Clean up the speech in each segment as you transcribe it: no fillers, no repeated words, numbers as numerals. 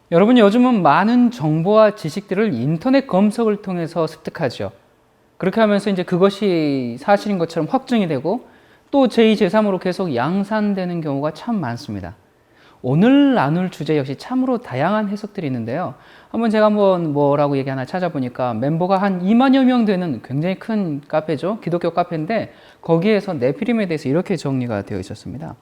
여러분 요즘은 많은 정보와 지식들을 인터넷 검색을 통해서 습득하죠. 그렇게 하면서 이제 그것이 사실인 것처럼 확증이 되고 또 제2, 제3으로 계속 양산되는 경우가 참 많습니다. 오늘 나눌 주제 역시 참으로 다양한 해석들이 있는데요. 제가 뭐라고 얘기 하나 찾아보니까 멤버가 한 2만여 명 되는 굉장히 큰 카페죠. 기독교 카페인데 거기에서 네피림에 대해서 이렇게 정리가 되어 있었습니다.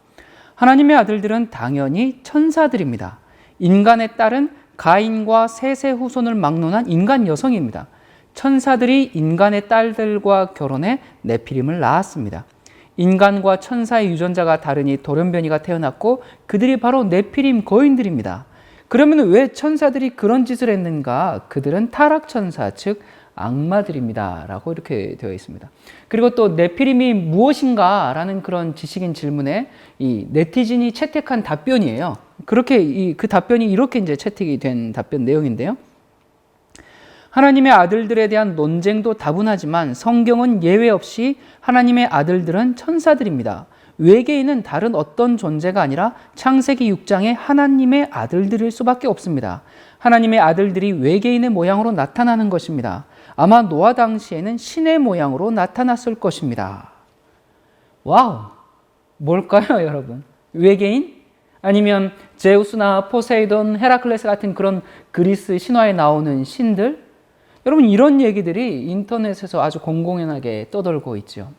하나님의 아들들은 당연히 천사들입니다. 인간의 딸은 가인과 셋의 후손을 막론한 인간 여성입니다. 천사들이 인간의 딸들과 결혼해 네피림을 낳았습니다. 인간과 천사의 유전자가 다르니 돌연변이가 태어났고 그들이 바로 네피림 거인들입니다. 그러면 왜 천사들이 그런 짓을 했는가? 그들은 타락천사, 즉 악마들입니다. 라고 이렇게 되어 있습니다. 그리고 또 네피림이 무엇인가? 라는 그런 지식인 질문에 이 네티즌이 채택한 답변이에요. 그렇게 그 답변이 이렇게 이제 채택이 된 답변 내용인데요. 하나님의 아들들에 대한 논쟁도 다분하지만 성경은 예외 없이 하나님의 아들들은 천사들입니다. 외계인은 다른 어떤 존재가 아니라 창세기 6장의 하나님의 아들들일 수밖에 없습니다. 하나님의 아들들이 외계인의 모양으로 나타나는 것입니다. 아마 노아 당시에는 신의 모양으로 나타났을 것입니다. 와우! 뭘까요, 여러분? 외계인? 아니면 제우스나 포세이돈, 헤라클레스 같은 그런 그리스 신화에 나오는 신들? 여러분, 이런 얘기들이 인터넷에서 아주 공공연하게 떠돌고 있죠.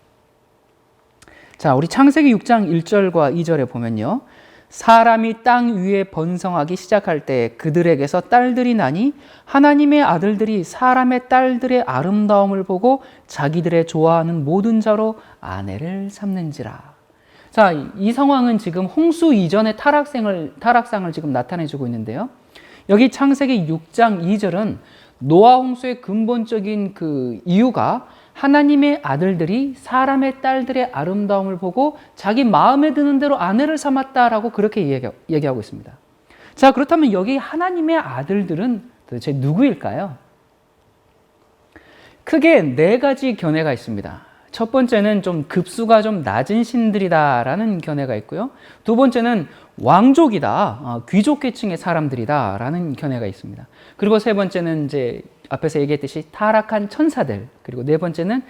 자, 우리 창세기 6장 1절과 2절에 보면요. 사람이 땅 위에 번성하기 시작할 때 그들에게서 딸들이 나니 하나님의 아들들이 사람의 딸들의 아름다움을 보고 자기들의 좋아하는 모든 자로 아내를 삼는지라. 자, 이 상황은 지금 홍수 이전의 타락상을 지금 나타내주고 있는데요. 여기 창세기 6장 2절은 노아 홍수의 근본적인 그 이유가 하나님의 아들들이 사람의 딸들의 아름다움을 보고 자기 마음에 드는 대로 아내를 삼았다라고 그렇게 얘기하고 있습니다. 자, 그렇다면 여기 하나님의 아들들은 도대체 누구일까요? 크게 네 가지 견해가 있습니다. 첫 번째는 좀 급수가 좀 낮은 신들이다라는 견해가 있고요. 두 번째는 왕족이다, 귀족 계층의 사람들이다라는 견해가 있습니다. 그리고 세 번째는 이제 앞에서 얘기했듯이 타락한 천사들, 그리고 네 번째는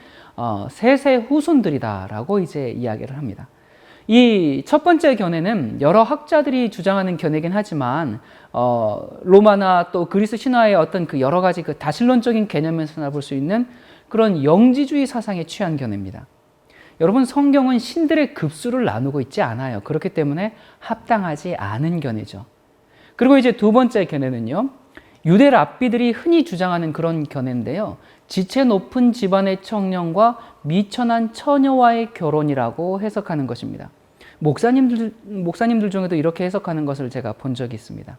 셋의 후손들이다라고 이제 이야기를 합니다. 이 첫 번째 견해는 여러 학자들이 주장하는 견해긴 하지만 로마나 또 그리스 신화의 어떤 그 여러 가지 그 다신론적인 개념에서나 볼 수 있는 그런 영지주의 사상에 취한 견해입니다. 여러분, 성경은 신들의 급수를 나누고 있지 않아요. 그렇기 때문에 합당하지 않은 견해죠. 그리고 이제 두 번째 견해는요, 유대 랍비들이 흔히 주장하는 그런 견해인데요. 지체 높은 집안의 청년과 미천한 처녀와의 결혼이라고 해석하는 것입니다. 목사님들 중에도 이렇게 해석하는 것을 제가 본 적이 있습니다.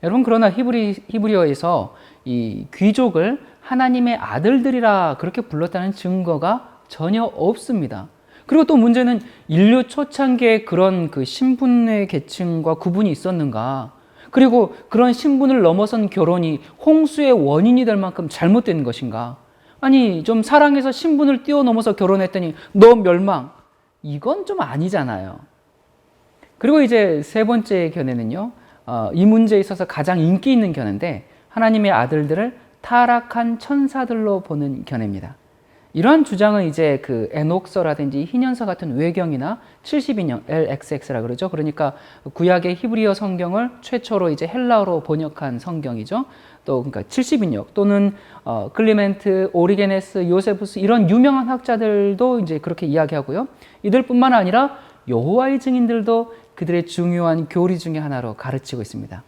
여러분, 그러나 히브리어에서 이 귀족을 하나님의 아들들이라 그렇게 불렀다는 증거가 전혀 없습니다. 그리고 또 문제는 인류 초창기에 그런 그 신분의 계층과 구분이 있었는가? 그리고 그런 신분을 넘어선 결혼이 홍수의 원인이 될 만큼 잘못된 것인가? 아니, 좀 사랑해서 신분을 뛰어넘어서 결혼했더니 너 멸망. 이건 좀 아니잖아요. 그리고 이제 세 번째 견해는요. 이 문제에 있어서 가장 인기 있는 견해인데 하나님의 아들들을 타락한 천사들로 보는 견해입니다. 이러한 주장은 이제 그 에녹서라든지 희년서 같은 외경이나 70인형 LXX라 그러죠. 그러니까 구약의 히브리어 성경을 최초로 이제 헬라어로 번역한 성경이죠. 또 그러니까 70인역 또는 클리멘트, 오리게네스, 요세푸스 이런 유명한 학자들도 이제 그렇게 이야기하고요. 이들뿐만 아니라 여호와의 증인들도 그들의 중요한 교리 중에 하나로 가르치고 있습니다.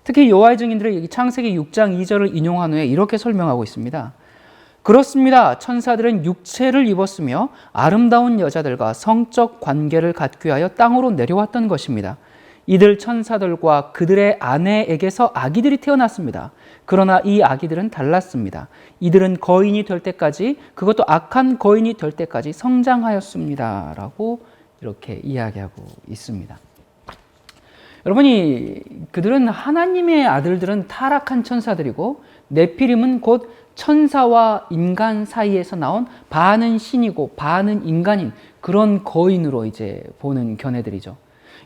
특히 여호와의 증인들의 창세기 6장 2절을 인용한 후에 이렇게 설명하고 있습니다. 그렇습니다. 천사들은 육체를 입었으며 아름다운 여자들과 성적 관계를 갖기 위하여 땅으로 내려왔던 것입니다. 이들 천사들과 그들의 아내에게서 아기들이 태어났습니다. 그러나 이 아기들은 달랐습니다. 이들은 거인이 될 때까지, 그것도 악한 거인이 될 때까지 성장하였습니다. 라고 이렇게 이야기하고 있습니다. 여러분이 그들은 하나님의 아들들은 타락한 천사들이고 네피림은 곧 천사와 인간 사이에서 나온 반은 신이고 반은 인간인 그런 거인으로 이제 보는 견해들이죠.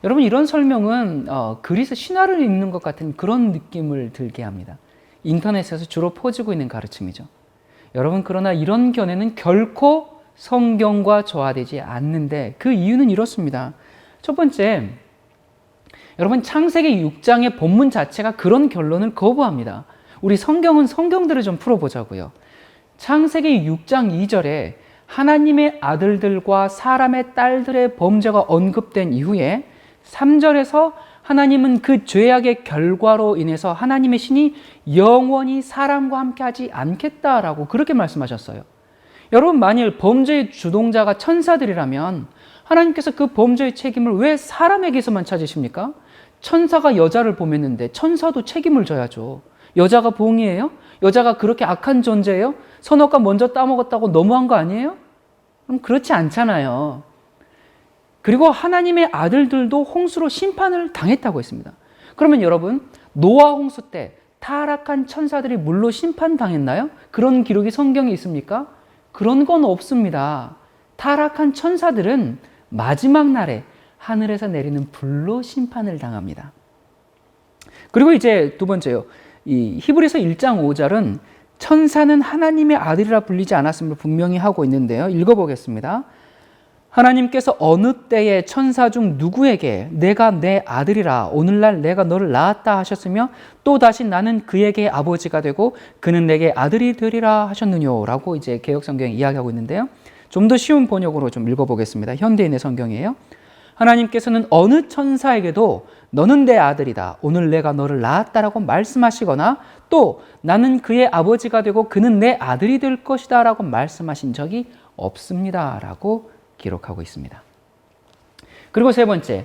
여러분 이런 설명은 그리스 신화를 읽는 것 같은 그런 느낌을 들게 합니다. 인터넷에서 주로 퍼지고 있는 가르침이죠. 여러분 그러나 이런 견해는 결코 성경과 조화되지 않는데 그 이유는 이렇습니다. 첫 번째, 여러분 창세기 6장의 본문 자체가 그런 결론을 거부합니다. 우리 성경은 성경들을 좀 풀어보자고요. 창세기 6장 2절에 하나님의 아들들과 사람의 딸들의 범죄가 언급된 이후에 3절에서 하나님은 그 죄악의 결과로 인해서 하나님의 신이 영원히 사람과 함께하지 않겠다라고 그렇게 말씀하셨어요. 여러분 만일 범죄의 주동자가 천사들이라면 하나님께서 그 범죄의 책임을 왜 사람에게서만 찾으십니까? 천사가 여자를 범했는데 천사도 책임을 져야죠. 여자가 봉이에요? 여자가 그렇게 악한 존재예요? 선악과 먼저 따먹었다고 너무한 거 아니에요? 그럼 그렇지 않잖아요. 그리고 하나님의 아들들도 홍수로 심판을 당했다고 했습니다. 그러면 여러분 노아 홍수 때 타락한 천사들이 물로 심판당했나요? 그런 기록이 성경에 있습니까? 그런 건 없습니다. 타락한 천사들은 마지막 날에 하늘에서 내리는 불로 심판을 당합니다. 그리고 이제 두 번째요. 이 히브리서 1장 5절은 천사는 하나님의 아들이라 불리지 않았음을 분명히 하고 있는데요. 읽어보겠습니다. 하나님께서 어느 때에 천사 중 누구에게 내가 내 아들이라 오늘날 내가 너를 낳았다 하셨으며 또다시 나는 그에게 아버지가 되고 그는 내게 아들이 되리라 하셨느뇨 라고 이제 개역성경이 이야기하고 있는데요. 좀 더 쉬운 번역으로 좀 읽어보겠습니다. 현대인의 성경이에요. 하나님께서는 어느 천사에게도 너는 내 아들이다. 오늘 내가 너를 낳았다라고 말씀하시거나 또 나는 그의 아버지가 되고 그는 내 아들이 될 것이다 라고 말씀하신 적이 없습니다. 라고 기록하고 있습니다. 그리고 세 번째,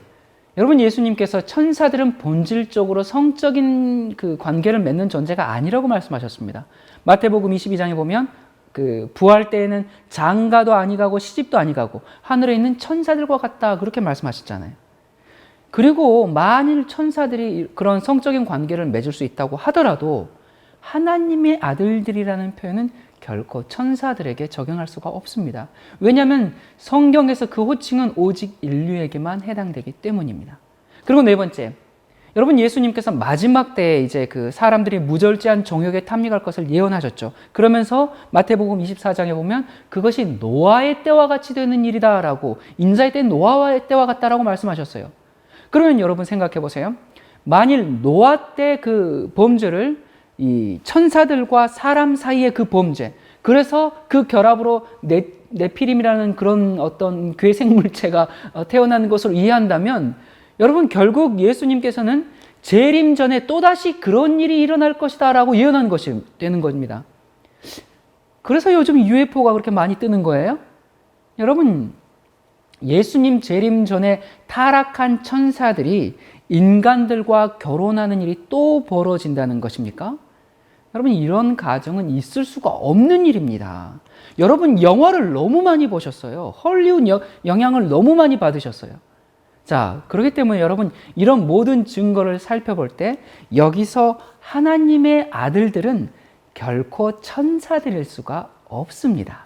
여러분 예수님께서 천사들은 본질적으로 성적인 그 관계를 맺는 존재가 아니라고 말씀하셨습니다. 마태복음 22장에 보면 그 부활 때에는 장가도 아니 가고 시집도 아니 가고 하늘에 있는 천사들과 같다 그렇게 말씀하셨잖아요. 그리고 만일 천사들이 그런 성적인 관계를 맺을 수 있다고 하더라도 하나님의 아들들이라는 표현은 결코 천사들에게 적용할 수가 없습니다. 왜냐하면 성경에서 그 호칭은 오직 인류에게만 해당되기 때문입니다. 그리고 네 번째, 여러분 예수님께서 마지막 때에 이제 그 사람들이 무절제한 정욕에 탐닉할 것을 예언하셨죠. 그러면서 마태복음 24장에 보면 그것이 노아의 때와 같이 되는 일이다라고 인자의 때 노아의 때와 같다라고 말씀하셨어요. 그러면 여러분 생각해 보세요. 만일 노아 때 그 범죄를 이 천사들과 사람 사이의 그 범죄, 그래서 그 결합으로 네피림이라는 그런 어떤 괴생 물체가 태어나는 것으로 이해한다면 여러분 결국 예수님께서는 재림 전에 또다시 그런 일이 일어날 것이다 라고 예언한 것이 되는 겁니다. 그래서 요즘 UFO가 그렇게 많이 뜨는 거예요. 여러분 예수님 재림 전에 타락한 천사들이 인간들과 결혼하는 일이 또 벌어진다는 것입니까? 여러분 이런 가정은 있을 수가 없는 일입니다. 여러분 영화를 너무 많이 보셨어요. 헐리우드 영향을 너무 많이 받으셨어요. 자, 그렇기 때문에 여러분 이런 모든 증거를 살펴볼 때 여기서 하나님의 아들들은 결코 천사들일 수가 없습니다.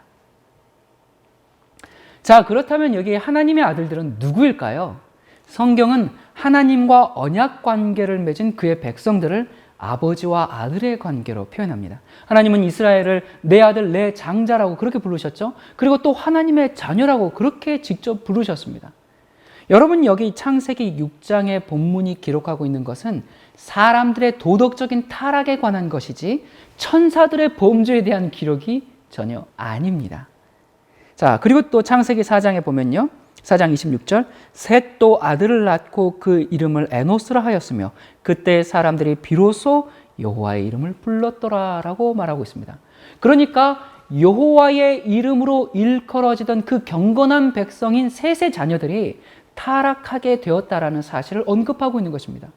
자, 그렇다면 여기 하나님의 아들들은 누구일까요? 성경은 하나님과 언약 관계를 맺은 그의 백성들을 아버지와 아들의 관계로 표현합니다. 하나님은 이스라엘을 내 아들, 내 장자라고 그렇게 부르셨죠. 그리고 또 하나님의 자녀라고 그렇게 직접 부르셨습니다. 여러분 여기 창세기 6장의 본문이 기록하고 있는 것은 사람들의 도덕적인 타락에 관한 것이지 천사들의 범죄에 대한 기록이 전혀 아닙니다. 자, 그리고 또 창세기 4장에 보면요. 4장 26절 셋도 아들을 낳고 그 이름을 에노스라 하였으며 그때 사람들이 비로소 여호와의 이름을 불렀더라 라고 말하고 있습니다. 그러니까 여호와의 이름으로 일컬어지던 그 경건한 백성인 셋의 자녀들이 타락하게 되었다라는 사실을 언급하고 있는 것입니다.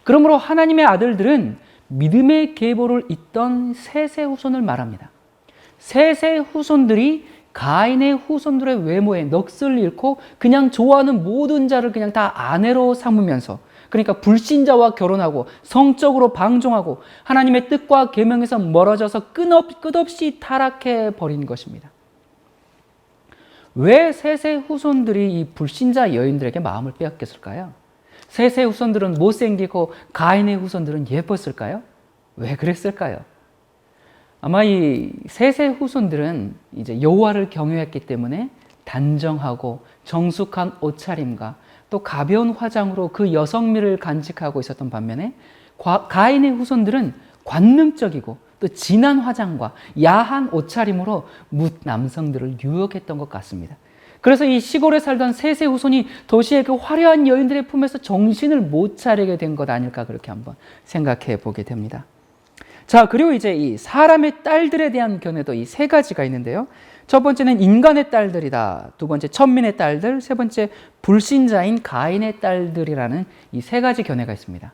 그러므로 하나님의 아들들은 믿음의 계보를 잇던 셋의 후손을 말합니다. 셋의 후손들이 가인의 후손들의 외모에 넋을 잃고 그냥 좋아하는 모든 자를 그냥 다 아내로 삼으면서 그러니까 불신자와 결혼하고 성적으로 방종하고 하나님의 뜻과 계명에서 멀어져서 끝없이 타락해 버린 것입니다. 왜 셋의 후손들이 이 불신자 여인들에게 마음을 빼앗겼을까요? 셋의 후손들은 못생기고 가인의 후손들은 예뻤을까요? 왜 그랬을까요? 아마 이 셋의 후손들은 이제 여호와를 경외했기 때문에 단정하고 정숙한 옷차림과 또 가벼운 화장으로 그 여성미를 간직하고 있었던 반면에 가인의 후손들은 관능적이고 또 진한 화장과 야한 옷차림으로 뭇 남성들을 유혹했던 것 같습니다. 그래서 이 시골에 살던 셋의 후손이 도시의 그 화려한 여인들의 품에서 정신을 못 차리게 된 것 아닐까 그렇게 한번 생각해 보게 됩니다. 자, 그리고 이제 이 사람의 딸들에 대한 견해도 이 세 가지가 있는데요. 첫 번째는 인간의 딸들이다. 두 번째 천민의 딸들, 세 번째 불신자인 가인의 딸들이라는 이 세 가지 견해가 있습니다.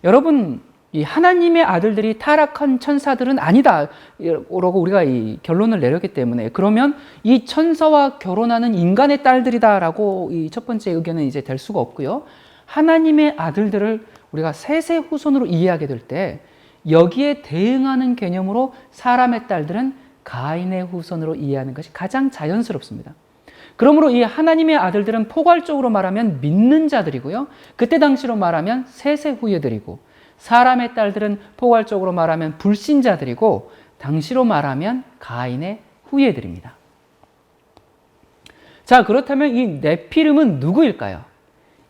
여러분, 이 하나님의 아들들이 타락한 천사들은 아니다 라고 우리가 이 결론을 내렸기 때문에 그러면 이 천사와 결혼하는 인간의 딸들이다라고 이 첫 번째 의견은 이제 될 수가 없고요. 하나님의 아들들을 우리가 셋의 후손으로 이해하게 될 때 여기에 대응하는 개념으로 사람의 딸들은 가인의 후손으로 이해하는 것이 가장 자연스럽습니다. 그러므로 이 하나님의 아들들은 포괄적으로 말하면 믿는 자들이고요. 그때 당시로 말하면 셋의 후예들이고 사람의 딸들은 포괄적으로 말하면 불신자들이고 당시로 말하면 가인의 후예들입니다. 자, 그렇다면 이 네피림은 누구일까요?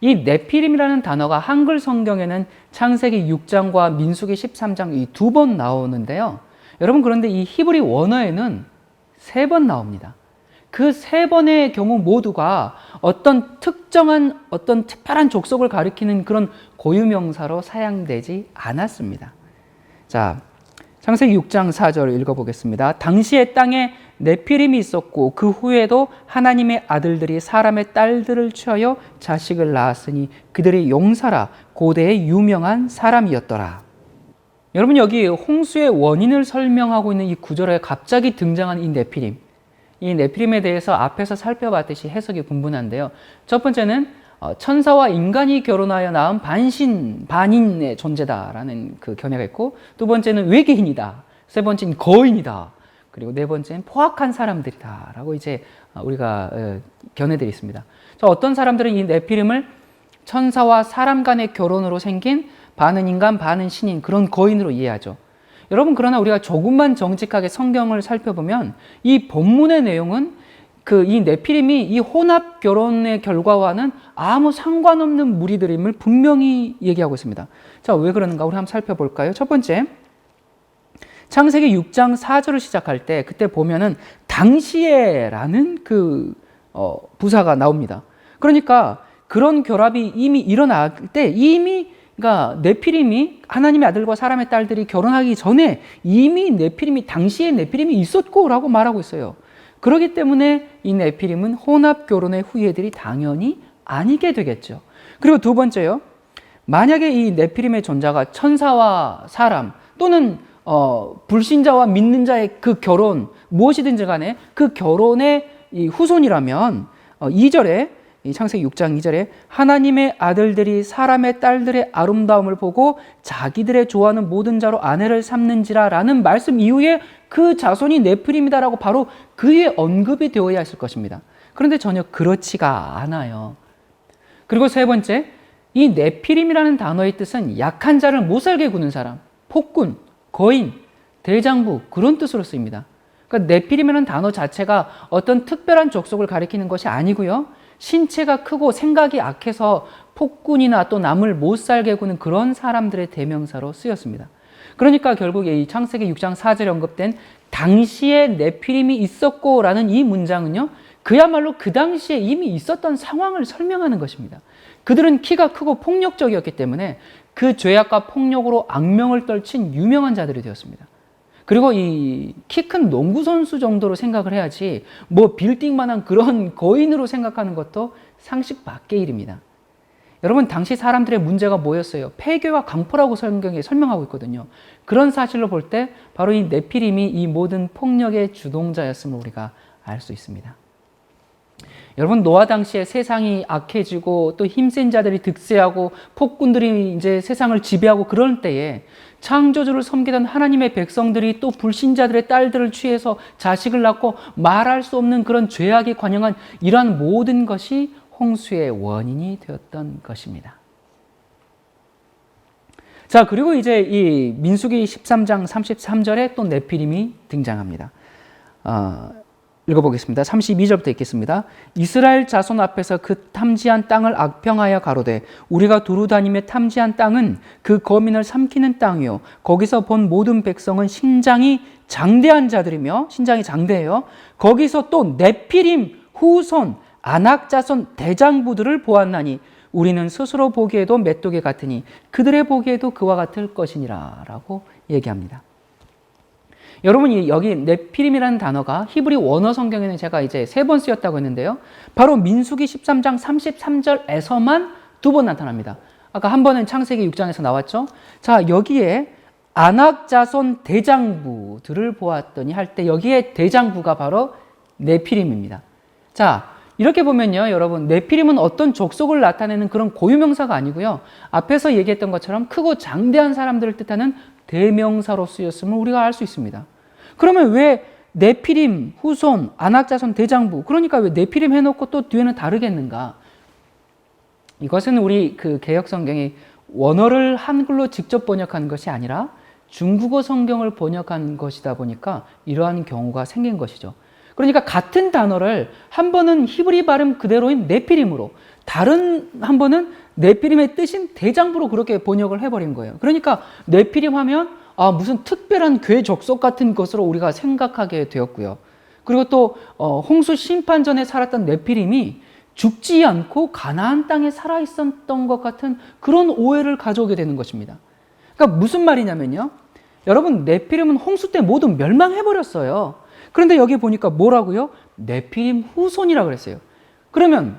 이 네피림이라는 단어가 한글 성경에는 창세기 6장과 민수기 13장 이 두 번 나오는데요. 여러분 그런데 이 히브리 원어에는 3번 나옵니다. 그 3번의 경우 모두가 어떤 특정한 어떤 특별한 족속을 가리키는 그런 고유명사로 사용되지 않았습니다. 자, 창세기 6장 4절 읽어보겠습니다. 당시의 땅에 네피림이 있었고 그 후에도 하나님의 아들들이 사람의 딸들을 취하여 자식을 낳았으니 그들이 용사라 고대의 유명한 사람이었더라. 여러분 여기 홍수의 원인을 설명하고 있는 이 구절에 갑자기 등장한 이 네피림. 이 네피림에 대해서 앞에서 살펴봤듯이 해석이 분분한데요. 첫 번째는 천사와 인간이 결혼하여 낳은 반인의 존재다라는 그 견해가 있고 두 번째는 외계인이다. 세 번째는 거인이다. 그리고 네 번째는 포악한 사람들이다라고 이제 우리가 견해들이 있습니다. 어떤 사람들은 이 네피림을 천사와 사람 간의 결혼으로 생긴 반은 인간 반은 신인 그런 거인으로 이해하죠. 여러분 그러나 우리가 조금만 정직하게 성경을 살펴보면 이 본문의 내용은 이 네피림이 이 혼합 결혼의 결과와는 아무 상관없는 무리들임을 분명히 얘기하고 있습니다. 자, 왜 그러는가 우리 한번 살펴볼까요? 첫 번째, 창세기 6장 4절을 시작할 때 그때 보면은 당시에라는 부사가 나옵니다. 그러니까 그런 결합이 이미 일어날 때 이미 그러니까 네피림이 하나님의 아들과 사람의 딸들이 결혼하기 전에 이미 네피림이 당시에 네피림이 있었고라고 말하고 있어요. 그렇기 때문에 이 네피림은 혼합 결혼의 후예들이 당연히 아니게 되겠죠. 그리고 두 번째요. 만약에 이 네피림의 존재가 천사와 사람 또는 불신자와 믿는 자의 그 결혼 무엇이든지 간에 그 결혼의 이 후손이라면 2절에 이 창세기 6장 2절에 하나님의 아들들이 사람의 딸들의 아름다움을 보고 자기들의 좋아하는 모든 자로 아내를 삼는지라 라는 말씀 이후에 그 자손이 네피림이다라고 바로 그의 언급이 되어야 했을 것입니다. 그런데 전혀 그렇지가 않아요. 그리고 세 번째, 이 네피림이라는 단어의 뜻은 약한 자를 못살게 구는 사람, 폭군, 거인, 대장부 그런 뜻으로 쓰입니다. 그러니까 네피림이라는 단어 자체가 어떤 특별한 족속을 가리키는 것이 아니고요. 신체가 크고 생각이 악해서 폭군이나 또 남을 못 살게 구는 그런 사람들의 대명사로 쓰였습니다. 그러니까 결국 이 창세기 6장 4절에 언급된 당시에 네피림이 있었고라는 이 문장은요. 그야말로 그 당시에 이미 있었던 상황을 설명하는 것입니다. 그들은 키가 크고 폭력적이었기 때문에 그 죄악과 폭력으로 악명을 떨친 유명한 자들이 되었습니다. 그리고 이 키 큰 농구 선수 정도로 생각을 해야지 뭐 빌딩만한 그런 거인으로 생각하는 것도 상식 밖의 일입니다. 여러분 당시 사람들의 문제가 뭐였어요? 폐괴와 강포라고 성경에 설명하고 있거든요. 그런 사실로 볼 때 바로 이 네피림이 이 모든 폭력의 주동자였음을 우리가 알 수 있습니다. 여러분 노아 당시에 세상이 악해지고 또 힘센 자들이 득세하고 폭군들이 이제 세상을 지배하고 그럴 때에 창조주를 섬기던 하나님의 백성들이 또 불신자들의 딸들을 취해서 자식을 낳고 말할 수 없는 그런 죄악에 관영한 이러한 모든 것이 홍수의 원인이 되었던 것입니다. 자, 그리고 이제 이 민수기 13장 33절에 또 네피림이 등장합니다. 읽어보겠습니다. 32절부터 읽겠습니다. 이스라엘 자손 앞에서 그 탐지한 땅을 악평하여 가로되 우리가 두루 다니며 탐지한 땅은 그 거민을 삼키는 땅이요 거기서 본 모든 백성은 신장이 장대한 자들이며 신장이 장대해요. 거기서 또 네피림 후손 아낙 자손 대장부들을 보았나니 우리는 스스로 보기에도 메뚜기 같으니 그들의 보기에도 그와 같을 것이니라 라고 얘기합니다. 여러분, 여기 네피림이라는 단어가 히브리 원어 성경에는 제가 이제 3번 쓰였다고 했는데요. 바로 민수기 13장 33절에서만 2번 나타납니다. 아까 한 번은 창세기 6장에서 나왔죠. 자, 여기에 아낙 자손 대장부들을 보았더니 할 때 여기에 대장부가 바로 네피림입니다. 자, 이렇게 보면요, 여러분, 네피림은 어떤 족속을 나타내는 그런 고유명사가 아니고요. 앞에서 얘기했던 것처럼 크고 장대한 사람들을 뜻하는 대명사로 쓰였음을 우리가 알 수 있습니다. 그러면 왜 네피림 후손 아낙 자손 대장부, 그러니까 왜 네피림 해놓고 또 뒤에는 다르겠는가? 이것은 우리 그 개역 성경이 원어를 한글로 직접 번역한 것이 아니라 중국어 성경을 번역한 것이다 보니까 이러한 경우가 생긴 것이죠. 그러니까 같은 단어를 한 번은 히브리 발음 그대로인 네피림으로, 다른 한 번은 네피림의 뜻인 대장부로 그렇게 번역을 해버린 거예요. 그러니까 네피림 하면 무슨 특별한 괴 족속 같은 것으로 우리가 생각하게 되었고요. 그리고 또 홍수 심판 전에 살았던 네피림이 죽지 않고 가나안 땅에 살아있었던 것 같은 그런 오해를 가져오게 되는 것입니다. 그러니까 무슨 말이냐면요, 여러분, 네피림은 홍수 때 모두 멸망해버렸어요. 그런데 여기 보니까 뭐라고요? 네피림 후손이라고 그랬어요. 그러면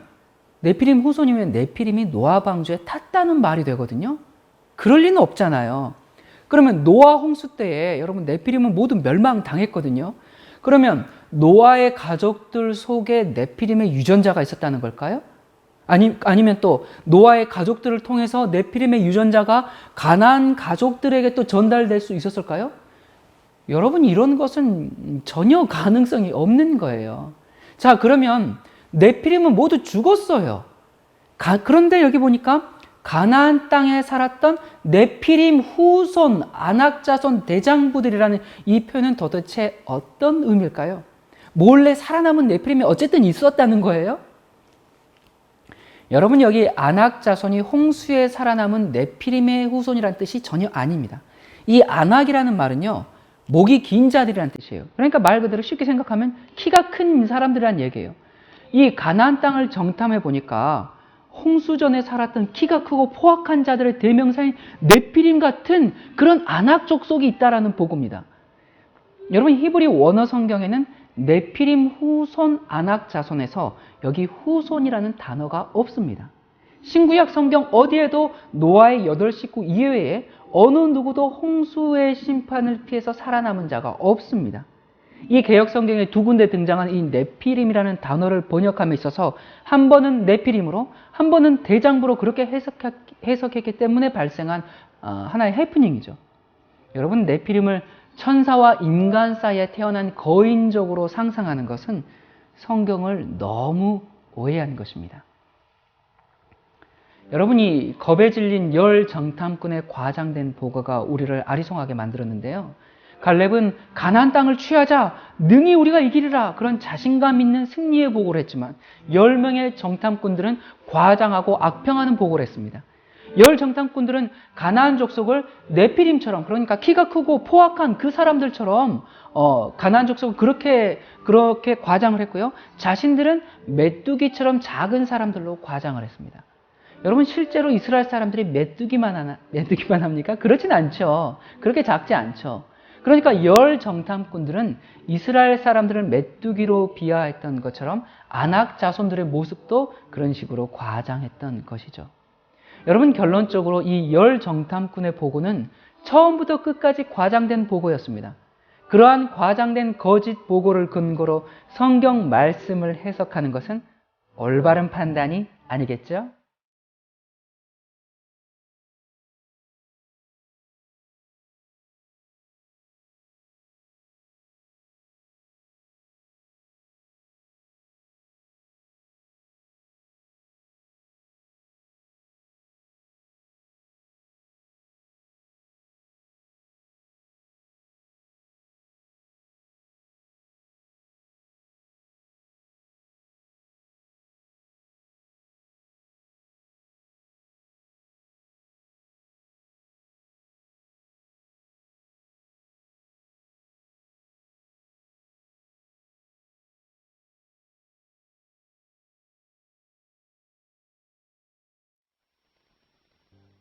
네피림 후손이면 네피림이 노아 방주에 탔다는 말이 되거든요. 그럴 리는 없잖아요. 그러면 노아 홍수 때에 여러분 네피림은 모두 멸망당했거든요. 그러면 노아의 가족들 속에 네피림의 유전자가 있었다는 걸까요? 아니면 또 노아의 가족들을 통해서 네피림의 유전자가 가나안 가족들에게 또 전달될 수 있었을까요? 여러분, 이런 것은 전혀 가능성이 없는 거예요. 자, 그러면 네피림은 모두 죽었어요. 그런데 여기 보니까 가나안 땅에 살았던 네피림 후손 아낙 자손 대장부들이라는 이 표현은 도대체 어떤 의미일까요? 몰래 살아남은 네피림이 어쨌든 있었다는 거예요? 여러분, 여기 아낙 자손이 홍수에 살아남은 네피림의 후손이라는 뜻이 전혀 아닙니다. 이 아낙이라는 말은요, 목이 긴 자들이라는 뜻이에요. 그러니까 말 그대로 쉽게 생각하면 키가 큰 사람들이라는 얘기예요. 이 가나안 땅을 정탐해 보니까 홍수 전에 살았던 키가 크고 포악한 자들의 대명사인 네피림 같은 그런 아낙 족속이 있다라는 보고입니다. 여러분, 히브리 원어 성경에는 네피림 후손 아낙 자손에서 여기 후손이라는 단어가 없습니다. 신구약 성경 어디에도 노아의 8식구 이외에 어느 누구도 홍수의 심판을 피해서 살아남은 자가 없습니다. 이 개역 성경에 2군데 등장한 이 네피림이라는 단어를 번역함에 있어서 한 번은 네피림으로 한 번은 대장부로 그렇게 해석했기 때문에 발생한 하나의 해프닝이죠. 여러분, 네피림을 천사와 인간 사이에 태어난 거인적으로 상상하는 것은 성경을 너무 오해한 것입니다. 여러분이 겁에 질린 열 정탐꾼의 과장된 보고가 우리를 아리송하게 만들었는데요. 갈렙은 가나안 땅을 취하자 능히 우리가 이기리라 그런 자신감 있는 승리의 보고를 했지만 10명의 정탐꾼들은 과장하고 악평하는 보고를 했습니다. 10 정탐꾼들은 가나안 족속을 네피림처럼, 그러니까 키가 크고 포악한 그 사람들처럼 가나안 족속을 그렇게 과장을 했고요. 자신들은 메뚜기처럼 작은 사람들로 과장을 했습니다. 여러분, 실제로 이스라엘 사람들이 메뚜기만 합니까? 그렇진 않죠. 그렇게 작지 않죠. 그러니까 10 정탐꾼들은 이스라엘 사람들을 메뚜기로 비하했던 것처럼 아낙 자손들의 모습도 그런 식으로 과장했던 것이죠. 여러분, 결론적으로 이 10 정탐꾼의 보고는 처음부터 끝까지 과장된 보고였습니다. 그러한 과장된 거짓 보고를 근거로 성경 말씀을 해석하는 것은 올바른 판단이 아니겠죠?